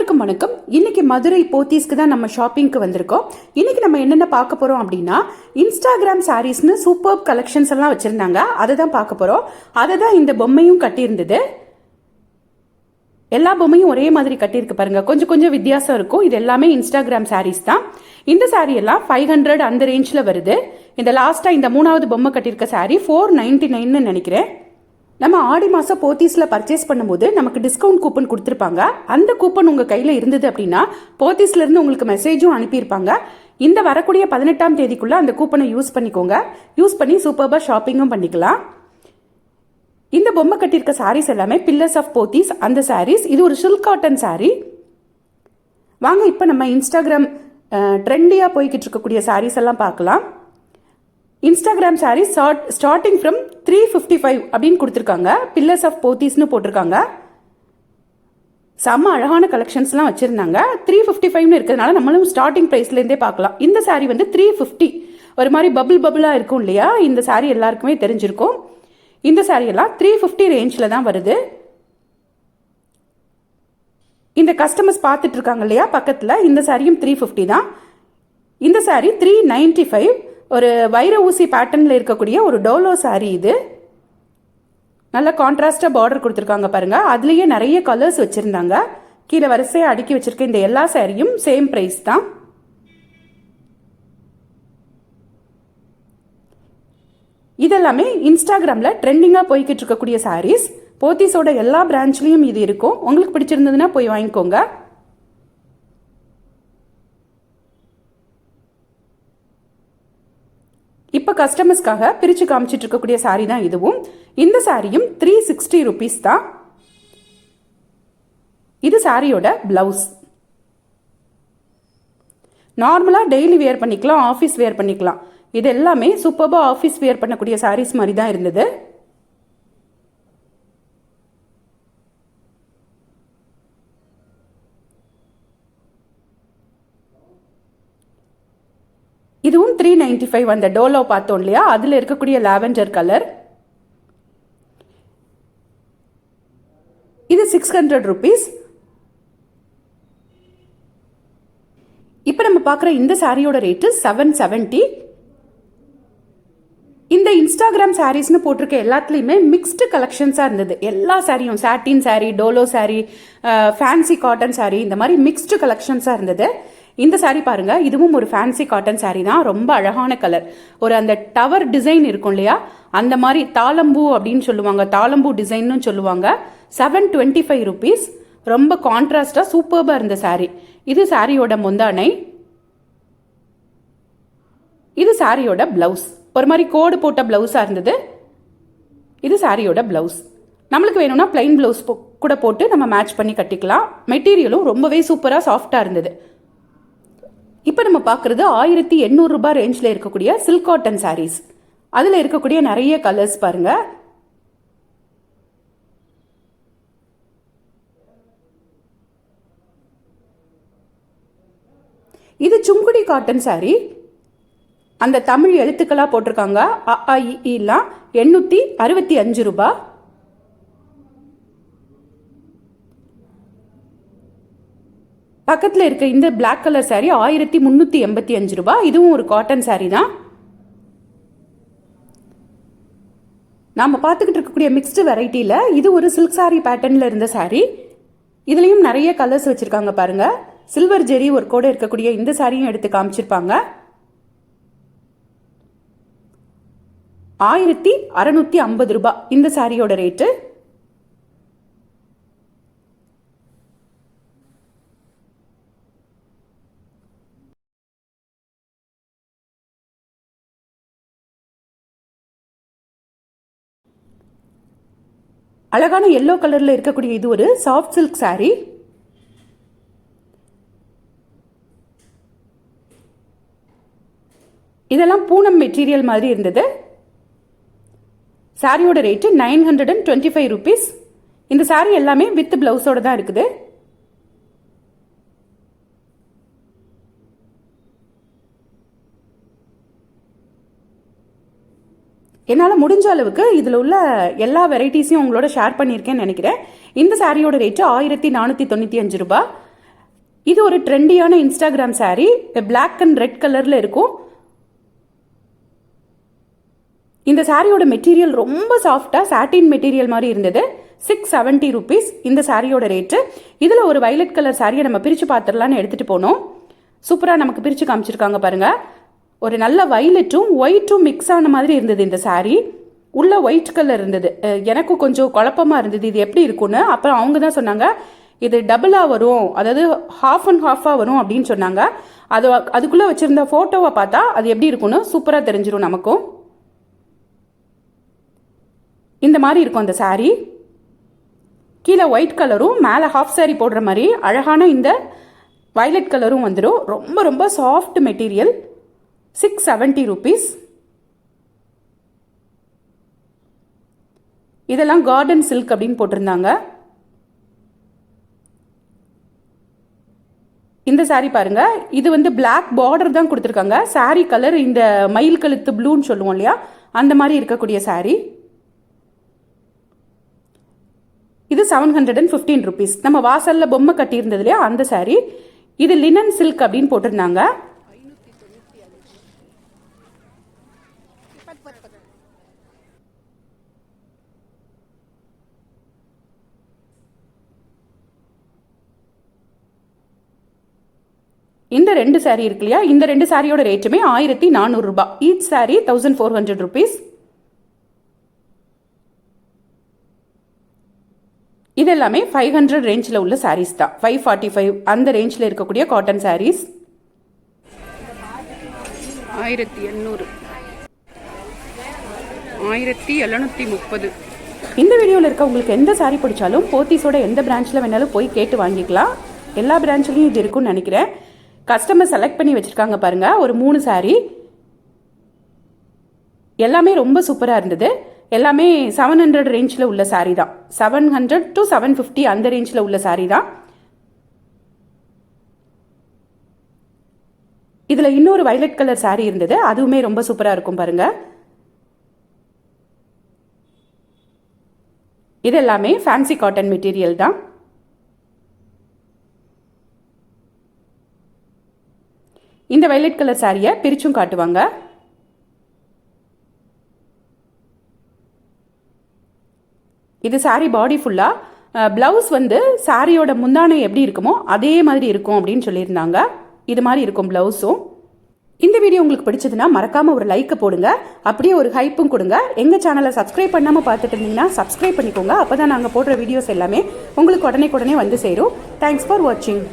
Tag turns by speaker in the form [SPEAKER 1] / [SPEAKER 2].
[SPEAKER 1] எல்லாருக்கும் வணக்கம். இன்னைக்கு மதுரை போத்தீஸ்க்கு தான் நம்ம ஷாப்பிங்க்கு வந்திருக்கோம். இன்னைக்கு நம்ம என்னென்ன பார்க்க போறோம் அப்படின்னா, இன்ஸ்டாகிராம் சாரீஸ்னு சூப்பர் கலெக்ஷன்ஸ் எல்லாம் வச்சிருந்தாங்க. அதை தான் பார்க்க போறோம். அதை தான் இந்த பொம்மையும் கட்டியிருந்தது. எல்லா பொம்மையும் ஒரே மாதிரி கட்டியிருக்கு பாருங்க. கொஞ்சம் கொஞ்சம் வித்தியாசம் இருக்கும். இது எல்லாமே இன்ஸ்டாகிராம் சாரீஸ் தான். இந்த சாரீ எல்லாம் 500 அந்த ரேஞ்சில் வருது. இந்த லாஸ்டா இந்த மூணாவது பொம்மை கட்டியிருக்க சாரீ 499 நினைக்கிறேன். நம்ம ஆடி மாதம் போத்தீஸில் பர்ச்சேஸ் பண்ணும்போது நமக்கு டிஸ்கவுண்ட் கூப்பன் கொடுத்துருப்பாங்க. அந்த கூப்பன் உங்கள் கையில் இருந்தது அப்படின்னா போத்தீஸ்லேருந்து உங்களுக்கு மெசேஜும் அனுப்பியிருப்பாங்க. இந்த வரக்கூடிய 18ஆம் தேதிக்குள்ளே அந்த கூப்பனை யூஸ் பண்ணிக்கோங்க. யூஸ் பண்ணி சூப்பராக ஷாப்பிங்கும் பண்ணிக்கலாம். இந்த பொம்மை கட்டியிருக்க சாரீஸ் எல்லாமே பில்லர்ஸ் ஆஃப் போத்தீஸ் அந்த சாரீஸ். இது ஒரு சில்க் காட்டன் சாரீ. வாங்க இப்போ நம்ம இன்ஸ்டாகிராம் ட்ரெண்டியாக போய்கிட்டு இருக்கக்கூடிய சாரீஸ் எல்லாம் பார்க்கலாம். இன்ஸ்டாகிராம் சாரீஸ் ஸ்டார்டிங் ஃப்ரம் 355 அப்படின்னு கொடுத்துருக்காங்க. பில்லர்ஸ் ஆஃப் போத்தீஸ்னு போட்டிருக்காங்க. செம்ம அழகான கலெக்ஷன்ஸ்லாம் வச்சுருந்தாங்க. 355 இருக்கிறதுனால நம்மளும் ஸ்டார்டிங் ப்ரைஸ்லேருந்தே பார்க்கலாம். இந்த சாரீ வந்து 350. ஒரு மாதிரி பபுளாக இருக்கும் இல்லையா? இந்த சாரீ எல்லாருக்குமே தெரிஞ்சிருக்கும். இந்த சாரீ எல்லாம் 350 ரேஞ்சில் தான் வருது. இந்த கஸ்டமர்ஸ் பார்த்துட்டு இருக்காங்க இல்லையா பக்கத்தில், இந்த சாரியும் 350 தான். இந்த சாரீ 395. ஒரு வைர ஊசி பேட்டர்னில் இருக்கக்கூடிய ஒரு டோலோ சாரீ. இது நல்ல கான்ட்ராஸ்டாக பார்டர் கொடுத்துருக்காங்க பாருங்க. அதுலேயே நிறைய கலர்ஸ் வச்சுருந்தாங்க. கீழே வரிசையாக அடுக்கி வச்சிருக்க இந்த எல்லா சாரியும் சேம் ப்ரைஸ் தான். இதெல்லாமே இன்ஸ்டாகிராமில் ட்ரெண்டிங்காக போய்கிட்டு இருக்கக்கூடிய சாரீஸ். போத்தீஸோட எல்லா பிரான்ச்லேயும் இது இருக்கும். உங்களுக்கு பிடிச்சிருந்ததுன்னா போய் வாங்கிக்கோங்க. இப்போ கஸ்டமர்ஸ்க்காக பிரித்து காமிச்சிட்டு இருக்கக்கூடிய சாரீ தான் இதுவும். இந்த சாரியும் 360 rupees தான். இது சாரியோட பிளவுஸ். நார்மலாக டெய்லி வேர் பண்ணிக்கலாம், ஆஃபீஸ் வேர் பண்ணிக்கலாம். இது எல்லாமே சூப்பராக ஆஃபீஸ் வேர் பண்ணக்கூடிய சாரீஸ் மாதிரி தான் இருந்தது. இதுவும் 395. அந்த டோலோ பார்த்தோம் இல்லையா, அதில் இருக்கக்கூடிய லாவெண்டர் கலர். இது 600 rupees. இப்போ நம்ம பார்க்குற இந்த சாரியோட ரேட்டு 770. இந்த இன்ஸ்டாகிராம் சாரீஸ்னு போட்டிருக்க எல்லாத்துலேயுமே மிக்ஸ்டு கலெக்ஷன்ஸாக இருந்தது. எல்லா சாரியும் சாட்டின் சாரீ, டோலோ சாரீ, ஃபேன்சி காட்டன் சாரீ, இந்த மாதிரி மிக்ஸ்டு கலெக்ஷன்ஸாக இருந்தது. இந்த சாரீ பாருங்க, இதுவும் ஒரு ஃபேன்சி காட்டன் சாரீ தான். ரொம்ப அழகான கலர். ஒரு அந்த டவர் டிசைன் இருக்கும் இல்லையா, அந்த மாதிரி தாளம்பூ அப்படின்னு சொல்லுவாங்க, தாளம்பூ டிசைன்னு சொல்லுவாங்க. 725 rupees. ரொம்ப கான்ட்ராஸ்டா சூப்பர்பா இருந்த சாரீ. இது சாரியோட முந்தானை. இது சாரியோட பிளவுஸ். ஒரு மாதிரி கோடு போட்ட பிளவுஸா இருந்தது. இது சாரியோட பிளவுஸ். நம்மளுக்கு வேணும்னா பிளைன் பிளவுஸ் கூட போட்டு நம்ம மேட்ச் பண்ணி கட்டிக்கலாம். மெட்டீரியலும் ரொம்பவே சூப்பராக சாஃப்டாக இருந்தது. இப்போ நம்ம பார்க்குறது 1800 ரூபாய் ரேஞ்சில் இருக்கக்கூடிய சில்க் காட்டன் சாரீஸ். அதில் இருக்கக்கூடிய நிறைய கலர்ஸ் பாருங்க. இது சுங்குடி காட்டன் சாரீ. அந்த தமிழ் எழுத்துக்களாக போட்டிருக்காங்க. அ-ஆ-இ-ஈலாம் 865 ரூபாய். பக்கத்தில் இருக்க இந்த பிளாக் கலர் சாரீ 1385 ரூபாய். இதுவும் ஒரு காட்டன் சாரீ தான். நாம் பார்த்துக்கிட்டு இருக்கக்கூடிய மிக்ஸ்டு வெரைட்டியில் இது ஒரு சில்க் சாரீ பேட்டர்னில் இருந்த சாரீ. இதுலேயும் நிறைய கலர்ஸ் வச்சுருக்காங்க பாருங்க. சில்வர் ஜெரி ஒரு கூட இருக்கக்கூடிய இந்த சாரியும் எடுத்து காமிச்சிருப்பாங்க. 1650 ரூபாய் இந்த சாரியோட ரேட்டு. அழகான எல்லோ கலர்ல இருக்கக்கூடிய இது ஒரு சாஃப்ட் சில்க் சாரீ. இதெல்லாம் பூனம் மெட்டீரியல் மாதிரி இருந்தது. சாரியோட ரேட்டு 925 rupees. இந்த சாரீ எல்லாமே வித் பிளவுஸோட தான் இருக்குது. என்னால் முடிஞ்ச அளவுக்கு இதில் உள்ள எல்லா வெரைட்டிஸையும் உங்களோட ஷேர் பண்ணியிருக்கேன்னு நினைக்கிறேன். இந்த சாரியோட ரேட்டு 1495 ரூபாய். இது ஒரு ட்ரெண்டியான Instagram saree. Black and red கலரில் இருக்கும். இந்த சாரியோட மெட்டீரியல் ரொம்ப சாஃப்டாக சாட்டின் மெட்டீரியல் மாதிரி இருந்தது. 670 rupees இந்த சாரியோட ரேட்டு. இதில் ஒரு வயலட் கலர் சாரியை நம்ம பிரித்து பார்த்துடலான்னு எடுத்துகிட்டு போனோம். சூப்பராக நமக்கு பிரித்து காமிச்சிருக்காங்க பாருங்கள். ஒரு நல்ல வயலட்டும் ஒயிட்டும் மிக்ஸ் ஆன மாதிரி இருந்தது இந்த சாரி. உள்ள ஒயிட் கலர் இருந்தது. எனக்கும் கொஞ்சம் குழப்பமாக இருந்தது இது எப்படி இருக்குன்னு. அப்புறம் அவங்க தான் சொன்னாங்க இது டபுளாக வரும், அதாவது ஹாஃப் அண்ட் ஹாஃபாக வரும் அப்படின்னு சொன்னாங்க. அதுக்குள்ளே வச்சுருந்த ஃபோட்டோவை பார்த்தா அது எப்படி இருக்குன்னு சூப்பராக தெரிஞ்சிடும் நமக்கும். இந்த மாதிரி இருக்கும் அந்த saree. கீழே ஒயிட் கலரும் மேலே ஹாஃப் saree போடுற மாதிரி அழகான இந்த வயலட் கலரும் வந்துடும். ரொம்ப ரொம்ப சாஃப்ட் மெட்டீரியல். 670 rupees. இதெல்லாம் கார்டன் சில்க் அப்படின்னு போட்டிருந்தாங்க. இந்த saree பாருங்க, இது வந்து பிளாக் பார்டர் தான் கொடுத்துருக்காங்க. saree கலர் இந்த மயில் கழுத்து ப்ளூன்னு சொல்லுவோம் இல்லையா, அந்த மாதிரி இருக்கக்கூடிய saree. இது 715 rupees. நம்ம வாசல்ல பொம்மை கட்டியிருந்தது இல்லையா அந்த saree. இது லினன் சில்க் அப்படின்னு போட்டிருந்தாங்க. இந்த ரெண்டு saree இருக்கு இல்லையா, இந்த ரெண்டு சாரியோட ரேட்டுமே 1400 ரூபாய். Each saree 1400 rupees. இது எல்லாமே 500 ரேஞ்சில் உள்ள சாரீஸ் தான். 545 அந்த ரேஞ்சில் இருக்கக்கூடிய காட்டன் சாரீஸ். 1800, 1730. இந்த வீடியோவில் இருக்க உங்களுக்கு எந்த சாரீ பிடிச்சாலும் போத்தீஸோட எந்த பிரான்ச்சில் வேணாலும் போய் கேட்டு வாங்கிக்கலாம். எல்லா பிரான்ச்லையும் இது இருக்குன்னு நினைக்கிறேன். கஸ்டமர் செலக்ட் பண்ணி வச்சுருக்காங்க பாருங்கள். ஒரு 3 சாரீ எல்லாமே ரொம்ப சூப்பராக இருந்தது. எல்லாமே 700 ரேஞ்சில் உள்ள சாரீ தான். 700 to 750 அந்த ரேஞ்சில் உள்ள சாரீ தான். இதில் இன்னொரு வயலட் கலர் சாரீ இருந்தது, அதுவுமே ரொம்ப சூப்பராக இருக்கும் பாருங்க. இது எல்லாமே ஃபேன்சி காட்டன் மெட்டீரியல் தான். இந்த வயலட் கலர் சாரியை பிரிச்சும் காட்டுவாங்க. இது சாரீ பாடி ஃபுல்லாக, ப்ளவுஸ் வந்து சாரியோட முந்தானை எப்படி இருக்குமோ அதே மாதிரி இருக்கும் அப்படின்னு சொல்லியிருந்தாங்க. இது மாதிரி இருக்கும் ப்ளவுஸும். இந்த வீடியோ உங்களுக்கு பிடிச்சதுன்னா மறக்காமல் ஒரு லைக்கை போடுங்க. அப்படியே ஒரு ஹைப்பும் கொடுங்க. எங்கள் சேனலை சப்ஸ்கிரைப் பண்ணாமல் பார்த்துட்டு இருந்தீங்கன்னா சப்ஸ்கிரைப் பண்ணிக்கோங்க. அப்போ தான் நாங்கள் போடுற வீடியோஸ் எல்லாமே உங்களுக்கு உடனே வந்து சேரும். தேங்க்ஸ் ஃபார் வாட்சிங்.